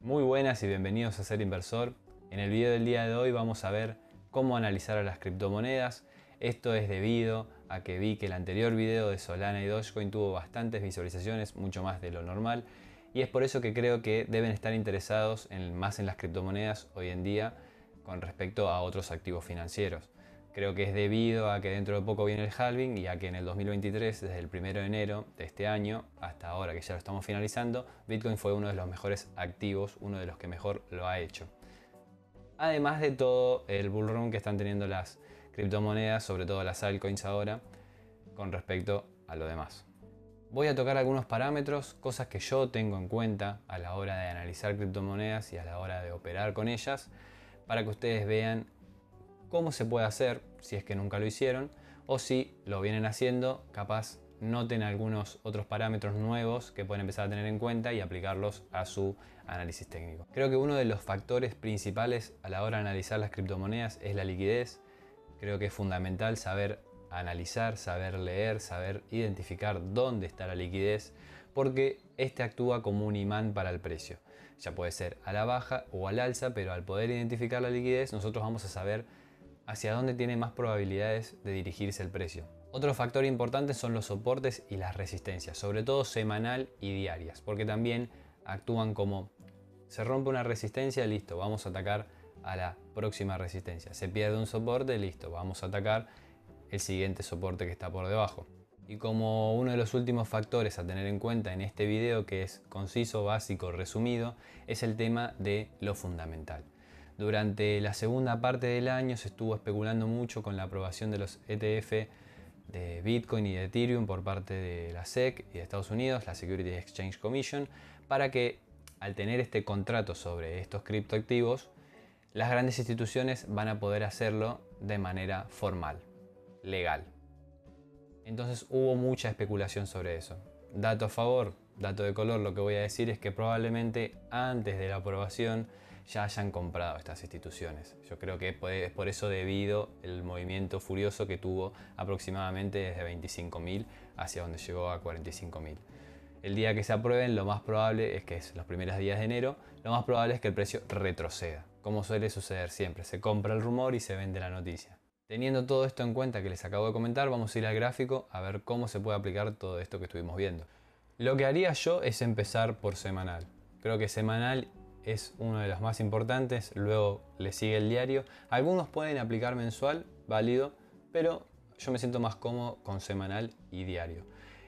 Muy buenas y bienvenidos a Ser Inversor. En el video del día de hoy vamos a ver cómo analizar a las criptomonedas. Esto es debido a que vi que el anterior video de Solana y Dogecoin tuvo bastantes visualizaciones, mucho más de lo normal, y es por eso que creo que deben estar interesados más en las criptomonedas hoy en día con respecto a otros activos financieros. Creo que es debido a que dentro de poco viene el halving y a que en el 2023, desde el 1 de enero de este año hasta ahora que ya lo estamos finalizando, Bitcoin fue uno de los mejores activos, uno de los que mejor lo ha hecho. Además de todo el bull run que están teniendo las criptomonedas, sobre todo las altcoins ahora, con respecto a lo demás. Voy a tocar algunos parámetros, cosas que yo tengo en cuenta a la hora de analizar criptomonedas y a la hora de operar con ellas, para que ustedes vean cómo se puede hacer si es que nunca lo hicieron, o si lo vienen haciendo, capaz noten algunos otros parámetros nuevos que pueden empezar a tener en cuenta y aplicarlos a su análisis técnico. Creo que uno de los factores principales a la hora de analizar las criptomonedas es la liquidez. Creo que es fundamental saber analizar, saber leer, saber identificar dónde está la liquidez, porque este actúa como un imán para el precio. Ya puede ser a la baja o al alza, pero al poder identificar la liquidez nosotros vamos a saber hacia dónde tiene más probabilidades de dirigirse el precio. Otro factor importante son los soportes y las resistencias, sobre todo semanal y diarias, porque también actúan como se rompe una resistencia, listo, vamos a atacar a la próxima resistencia. Se pierde un soporte, listo, vamos a atacar el siguiente soporte que está por debajo. Y como uno de los últimos factores a tener en cuenta en este video, que es conciso, básico, resumido, es el tema de lo fundamental. Durante la segunda parte del año se estuvo especulando mucho con la aprobación de los ETF de Bitcoin y de Ethereum por parte de la SEC y de Estados Unidos, la Securities Exchange Commission, para que al tener este contrato sobre estos criptoactivos, las grandes instituciones van a poder hacerlo de manera formal, legal. Entonces hubo mucha especulación sobre eso. Dato a favor, dato de color, lo que voy a decir es que probablemente antes de la aprobación ya hayan comprado estas instituciones. Yo creo que es por eso debido el movimiento furioso que tuvo aproximadamente desde 25.000 hacia donde llegó a 45.000. El día que se aprueben, lo más probable es que es los primeros días de enero, lo más probable es que el precio retroceda, como suele suceder siempre. Se compra el rumor y se vende la noticia. Teniendo todo esto en cuenta que les acabo de comentar, vamos a ir al gráfico a ver cómo se puede aplicar todo esto que estuvimos viendo. Lo que haría yo es empezar por semanal. Creo que semanal es uno de los más importantes, luego le sigue el diario. Algunos pueden aplicar mensual, válido, pero yo me siento más cómodo con semanal y diario.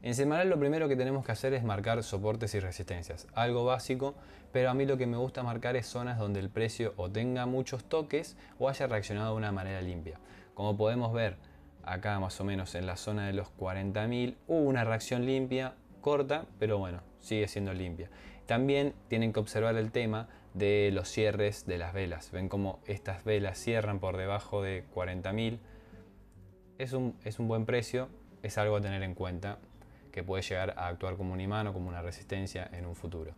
En semanal lo primero que tenemos que hacer es marcar soportes y resistencias, algo básico, pero a mí lo que me gusta marcar es zonas donde el precio o tenga muchos toques o haya reaccionado de una manera limpia. Como podemos ver acá más o menos en la zona de los 40.000 hubo una reacción limpia, corta, pero bueno, sigue siendo limpia. También tienen que observar el tema de los cierres de las velas. Ven cómo estas velas cierran por debajo de 40.000. Es un buen precio, es algo a tener en cuenta, que puede llegar a actuar como un imán o como una resistencia en un futuro.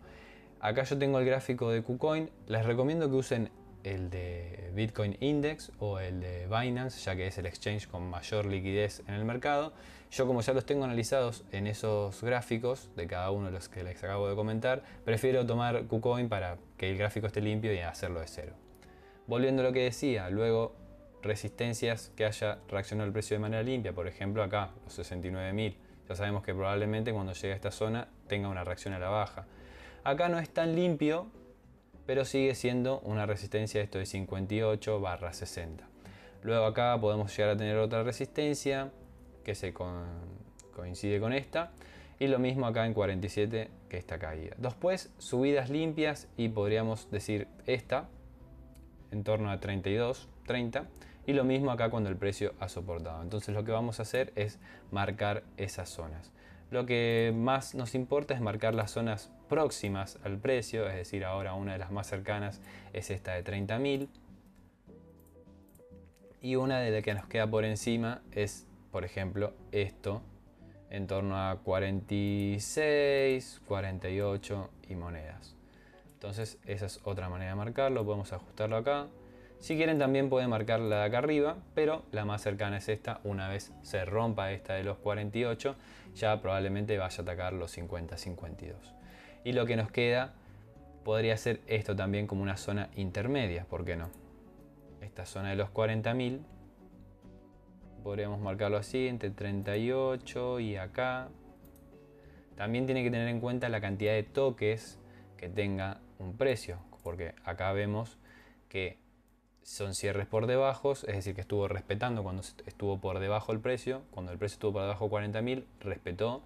Acá yo tengo el gráfico de KuCoin. Les recomiendo que usen el de Bitcoin Index o el de Binance, ya que es el exchange con mayor liquidez en el mercado. Yo, como ya los tengo analizados en esos gráficos de cada uno de los que les acabo de comentar, prefiero tomar KuCoin para que el gráfico esté limpio y hacerlo de cero. Volviendo a lo que decía, luego resistencias que haya reaccionado el precio de manera limpia, por ejemplo acá los 69.000. Ya sabemos que probablemente cuando llegue a esta zona tenga una reacción a la baja. Acá no es tan limpio, pero sigue siendo una resistencia, esto de 58/60. Luego acá podemos llegar a tener otra resistencia que coincide con esta. Y lo mismo acá en 47, que esta caída. Después subidas limpias y podríamos decir esta en torno a 32, 30. Y lo mismo acá cuando el precio ha soportado. Entonces lo que vamos a hacer es marcar esas zonas. Lo que más nos importa es marcar las zonas próximas al precio, es decir, ahora una de las más cercanas es esta de 30.000. Y una de las que nos queda por encima es, por ejemplo, esto, en torno a 46, 48 y monedas. Entonces esa es otra manera de marcarlo, podemos ajustarlo acá. Si quieren también pueden marcar la de acá arriba, pero la más cercana es esta. Una vez se rompa esta de los 48, ya probablemente vaya a atacar los 50-52. Y lo que nos queda podría ser esto también como una zona intermedia, ¿por qué no? Esta zona de los 40.000, podríamos marcarlo así, entre 38 y acá. También tiene que tener en cuenta la cantidad de toques que tenga un precio, porque acá vemos que son cierres por debajo, es decir, que estuvo respetando cuando estuvo por debajo el precio. Cuando el precio estuvo por debajo de 40.000, respetó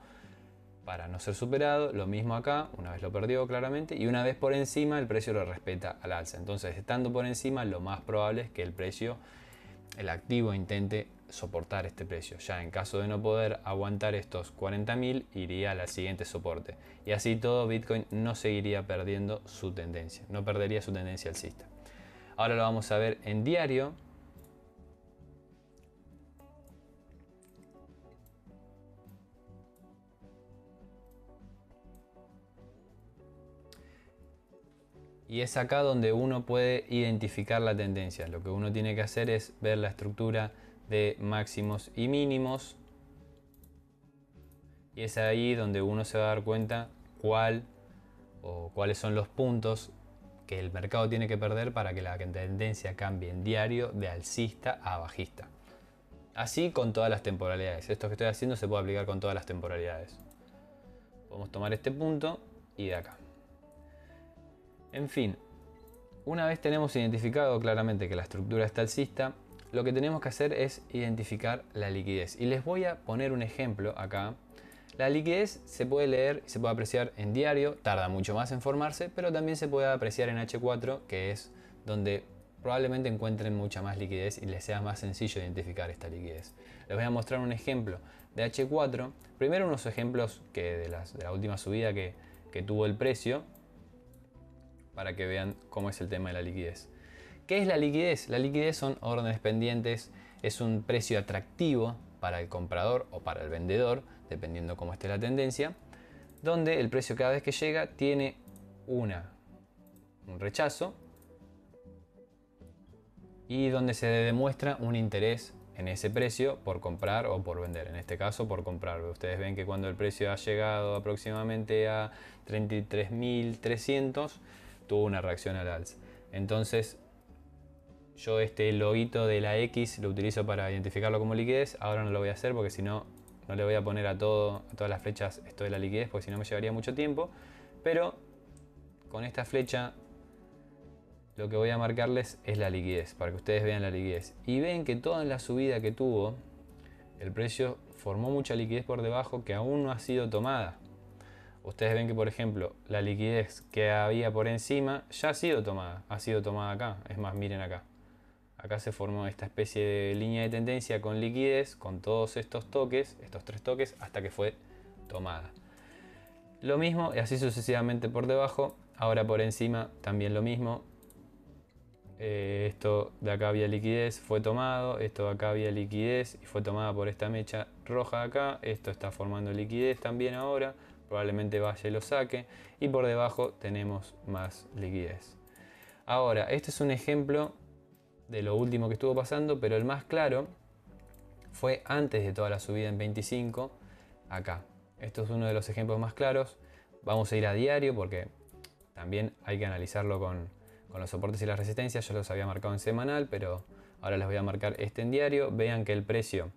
para no ser superado. Lo mismo acá, una vez lo perdió claramente, y una vez por encima el precio lo respeta al alza. Entonces, estando por encima, lo más probable es que el precio, el activo, intente soportar este precio. Ya en caso de no poder aguantar estos 40.000, iría al siguiente soporte. Y así todo, Bitcoin no seguiría perdiendo su tendencia, no perdería su tendencia alcista. Ahora lo vamos a ver en diario. Y es acá donde uno puede identificar la tendencia. Lo que uno tiene que hacer es ver la estructura de máximos y mínimos. Y es ahí donde uno se va a dar cuenta cuáles son los puntos que el mercado tiene que perder para que la tendencia cambie en diario de alcista a bajista. Así con todas las temporalidades. Esto que estoy haciendo se puede aplicar con todas las temporalidades. Podemos tomar este punto y de acá. En fin, una vez tenemos identificado claramente que la estructura está alcista, lo que tenemos que hacer es identificar la liquidez. Y les voy a poner un ejemplo acá. La liquidez se puede leer y se puede apreciar en diario, tarda mucho más en formarse, pero también se puede apreciar en H4, que es donde probablemente encuentren mucha más liquidez y les sea más sencillo identificar esta liquidez. Les voy a mostrar un ejemplo de H4. Primero unos ejemplos de la última subida que tuvo el precio, para que vean cómo es el tema de la liquidez. ¿Qué es la liquidez? La liquidez son órdenes pendientes, es un precio atractivo para el comprador o para el vendedor, dependiendo cómo esté la tendencia, donde el precio cada vez que llega tiene un rechazo y donde se demuestra un interés en ese precio por comprar o por vender. En este caso por comprar. Ustedes ven que cuando el precio ha llegado aproximadamente a 33.300, tuvo una reacción al alza. Entonces yo este loguito de la X lo utilizo para identificarlo como liquidez. Ahora no lo voy a hacer porque si no, no le voy a poner a todas las flechas esto de la liquidez, porque si no me llevaría mucho tiempo. Pero con esta flecha lo que voy a marcarles es la liquidez, para que ustedes vean la liquidez. Y ven que toda la subida que tuvo, el precio formó mucha liquidez por debajo que aún no ha sido tomada. Ustedes ven que, por ejemplo, la liquidez que había por encima ya ha sido tomada acá. Es más, miren acá. Acá se formó esta especie de línea de tendencia con liquidez, con todos estos toques, estos 3 toques, hasta que fue tomada. Lo mismo y así sucesivamente por debajo. Ahora por encima también lo mismo. Esto de acá había liquidez, fue tomado. Esto de acá había liquidez y fue tomada por esta mecha roja de acá. Esto está formando liquidez también ahora. Probablemente vaya y lo saque. Y por debajo tenemos más liquidez. Ahora, este es un ejemplo de lo último que estuvo pasando, pero el más claro fue antes de toda la subida en 25 acá. Esto es uno de los ejemplos más claros. Vamos a ir a diario porque también hay que analizarlo con los soportes y las resistencias. Yo los había marcado en semanal, pero ahora les voy a marcar este en diario. Vean que el precio,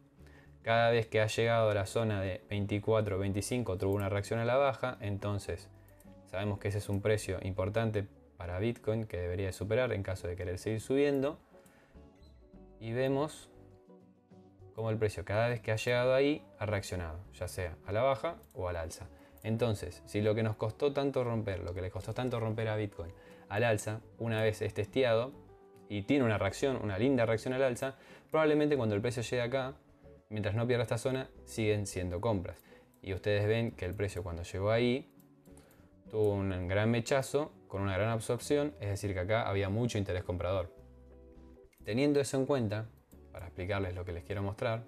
cada vez que ha llegado a la zona de 24 25, tuvo una reacción a la baja. Entonces sabemos que ese es un precio importante para Bitcoin que debería superar en caso de querer seguir subiendo. Y vemos cómo el precio cada vez que ha llegado ahí ha reaccionado, ya sea a la baja o al alza. Entonces, si lo que nos costó tanto romper, lo que le costó tanto romper a Bitcoin al alza, una vez es testeado y tiene una reacción, una linda reacción al alza, probablemente cuando el precio llegue acá, mientras no pierda esta zona, siguen siendo compras. Y ustedes ven que el precio cuando llegó ahí tuvo un gran mechazo con una gran absorción, es decir que acá había mucho interés comprador. Teniendo eso en cuenta, para explicarles lo que les quiero mostrar,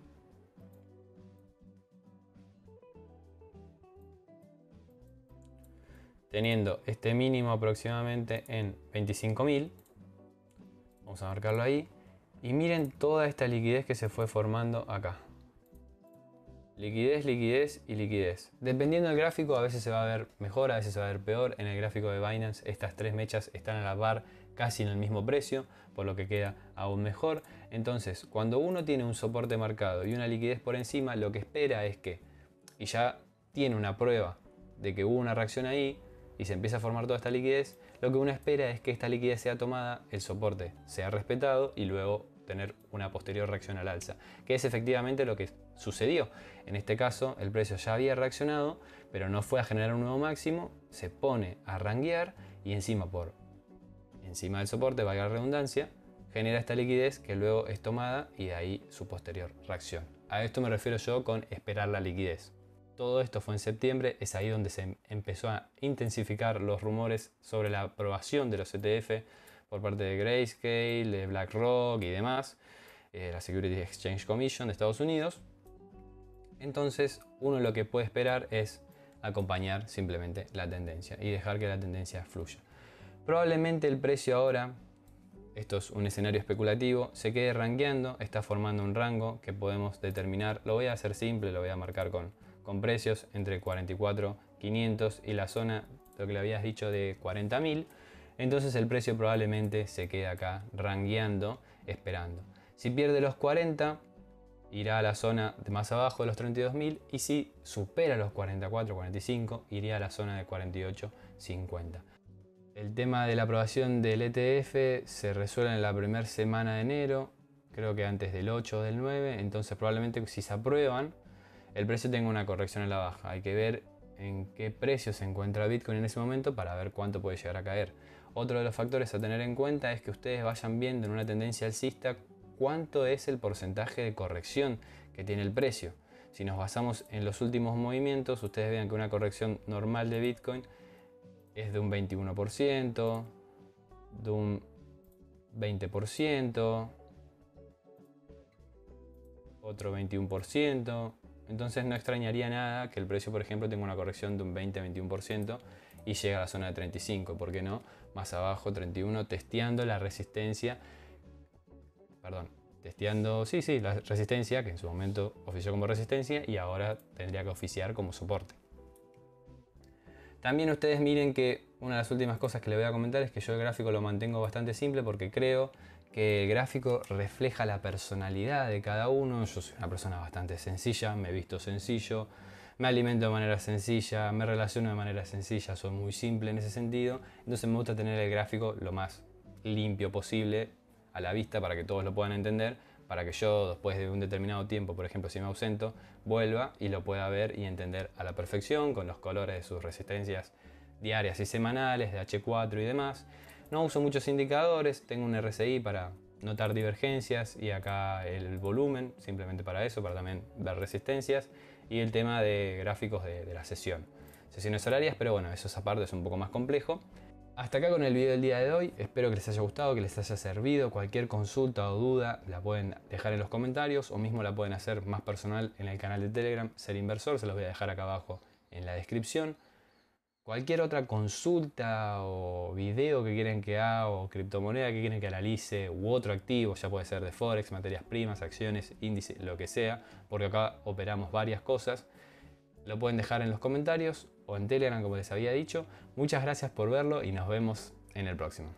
teniendo este mínimo aproximadamente en 25.000, vamos a marcarlo ahí, y miren toda esta liquidez que se fue formando acá. Liquidez, liquidez y liquidez. Dependiendo del gráfico, a veces se va a ver mejor, a veces se va a ver peor. En el gráfico de Binance, estas tres mechas están a la par casi en el mismo precio, por lo que queda aún mejor. Entonces, cuando uno tiene un soporte marcado y una liquidez por encima, lo que espera es que, y ya tiene una prueba de que hubo una reacción ahí y se empieza a formar toda esta liquidez, lo que uno espera es que esta liquidez sea tomada, el soporte sea respetado y luego tener una posterior reacción al alza, que es efectivamente lo que sucedió. En este caso, el precio ya había reaccionado, pero no fue a generar un nuevo máximo, se pone a ranguear y encima del soporte, valga la redundancia, genera esta liquidez que luego es tomada y de ahí su posterior reacción. A esto me refiero yo con esperar la liquidez. Todo esto fue en septiembre, es ahí donde se empezó a intensificar los rumores sobre la aprobación de los ETF por parte de Grayscale, de BlackRock y demás, la Securities Exchange Commission de Estados Unidos. Entonces, uno lo que puede esperar es acompañar simplemente la tendencia y dejar que la tendencia fluya. Probablemente el precio ahora, esto es un escenario especulativo, se quede rankeando, está formando un rango que podemos determinar. Lo voy a hacer simple, lo voy a marcar con precios entre 44.500 y la zona, lo que le habías dicho, de 40.000. Entonces el precio probablemente se quede acá rankeando, esperando. Si pierde los 40, irá a la zona de más abajo de los 32.000 y si supera los 44, 45, iría a la zona de 48.50. El tema de la aprobación del ETF se resuelve en la primera semana de enero, creo que antes del 8 o del 9, entonces probablemente si se aprueban, el precio tenga una corrección en la baja. Hay que ver en qué precio se encuentra Bitcoin en ese momento para ver cuánto puede llegar a caer. Otro de los factores a tener en cuenta es que ustedes vayan viendo en una tendencia alcista cuánto es el porcentaje de corrección que tiene el precio. Si nos basamos en los últimos movimientos, ustedes vean que una corrección normal de Bitcoin es de un 21%, de un 20%, otro 21%. Entonces no extrañaría nada que el precio, por ejemplo, tenga una corrección de un 20-21% y llegue a la zona de 35%, ¿por qué no? Más abajo, 31%, testeando la resistencia, la resistencia que en su momento ofició como resistencia y ahora tendría que oficiar como soporte. También ustedes miren que una de las últimas cosas que les voy a comentar es que yo el gráfico lo mantengo bastante simple porque creo que el gráfico refleja la personalidad de cada uno. Yo soy una persona bastante sencilla, me visto sencillo, me alimento de manera sencilla, me relaciono de manera sencilla, soy muy simple en ese sentido. Entonces me gusta tener el gráfico lo más limpio posible a la vista para que todos lo puedan entender, para que yo después de un determinado tiempo, por ejemplo si me ausento, vuelva y lo pueda ver y entender a la perfección con los colores de sus resistencias diarias y semanales, de H4 y demás. No uso muchos indicadores, tengo un RSI para notar divergencias y acá el volumen, simplemente para eso, para también ver resistencias, y el tema de gráficos de la sesión. Sesiones horarias, pero bueno, eso esa parte es un poco más complejo. Hasta acá con el video del día de hoy, espero que les haya gustado, que les haya servido. Cualquier consulta o duda la pueden dejar en los comentarios o mismo la pueden hacer más personal en el canal de Telegram Ser Inversor, se los voy a dejar acá abajo en la descripción. Cualquier otra consulta o video que quieren que haga o criptomoneda que quieren que analice u otro activo, ya puede ser de Forex, materias primas, acciones, índices, lo que sea, porque acá operamos varias cosas. Lo pueden dejar en los comentarios o en Telegram como les había dicho. Muchas gracias por verlo y nos vemos en el próximo.